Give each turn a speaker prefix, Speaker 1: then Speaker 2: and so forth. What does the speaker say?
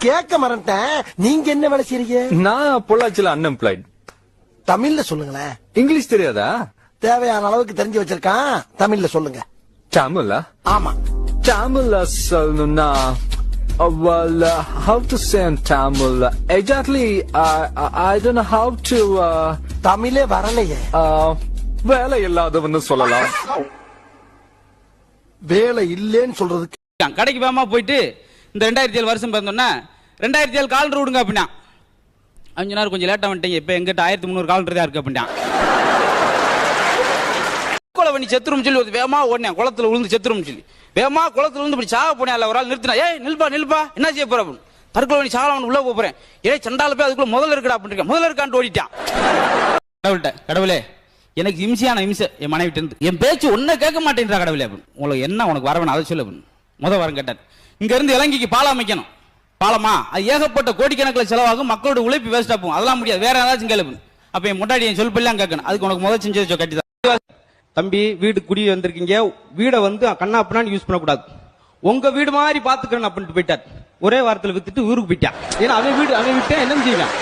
Speaker 1: கேட்க மறந்துட்டேன். நீங்க என்ன வேலை செய்றீங்க?
Speaker 2: நான் பொள்ளாச்சியில அன்எம்ப்ளாய்ட்.
Speaker 1: தமிழ்ல சொல்லுங்களேன்.
Speaker 2: இங்கிலீஷ் தெரியாதா?
Speaker 1: தேவையான அளவுக்கு தெரிஞ்சு வச்சிருக்கான். தமிழ்ல சொல்லுங்க.
Speaker 2: தமிழா?
Speaker 1: ஆமா.
Speaker 2: தமிழ்ல சொல்லணும்னா well how to say in Tamil exactly I don't know how to
Speaker 1: தமிழே வரலையே.
Speaker 2: வேலை இல்லாதவன்னு சொல்லலாம்.
Speaker 1: வேலை இல்லேன்னு சொல்றதுக்கு
Speaker 3: கடைக்கு வேகமா போயிட்டு இந்த 2007 வருஷம் பிறந்தோன்னா 2007 காலண்டர் விடுங்க அப்படின்னா 5 நாள் கொஞ்சம் லேட்டா வந்துட்டீங்க. இப்ப எங்கிட்ட 1300 காலண்டர் தான் இருக்கு அப்படின்னா பண்ணி செத்துரும் சொல்லி வேகமா ஓடினேன். குளத்துல விழுந்து செத்துரும் சொல்லி வேகமா குளத்துல விழுந்து இப்படி சாக போனேன். ஒரு ஆள் நிறுத்தினா, ஏய் நில்பா என்ன செய்ய போற அப்படின்னு. தற்கொலை பண்ணி சாகலாம் உள்ள போறேன். ஏய் சண்டால போய் அதுக்குள்ள முதல்ல இருக்கா அப்படின்னு முதல்ல இருக்கான்னு ஓடிட்டான். கடவுளே எனக்கு இம்சையான இம்சை என் மனைவிட்டு இருந்து என் பேச்சு ஒன்ன கேட்க மாட்டேன்றா கடவுளே அப்படின்னு. உங்களுக்கு என்ன உனக்கு வரவேணும் அதை சொல்லு அப்படின்னு முதல் வாரம் கேட்டார். இங்க இருந்து இலங்கைக்கு பாலம் அமைக்கணும். பாலமா அது ஏகப்பட்ட கோடிக்கணக்கில் செலவாகும். மக்களோட உழைப்பு வேஸ்டா போகும். அதெல்லாம் முடியாது. வேற ஏதாச்சும் கேளு. அப்ப என் முன்னாடி என் சொல்பெல்லாம் கேட்கணும். அதுக்கு உனக்கு முதல் செஞ்சு கட்டி
Speaker 4: தம்பி வீடு குடி வந்திருக்கீங்க. வீடை வந்து கண்ணா அப்படின்னு யூஸ் பண்ணக்கூடாது. உங்க வீடு மாதிரி பாத்துக்கிறேன் அப்படின்ட்டு போயிட்டார். ஒரே வாரத்தில் வித்துட்டு ஊருக்கு போயிட்டான். ஏன்னா அவன் வீடு அவன் விட்டு என்ன செய்வான்.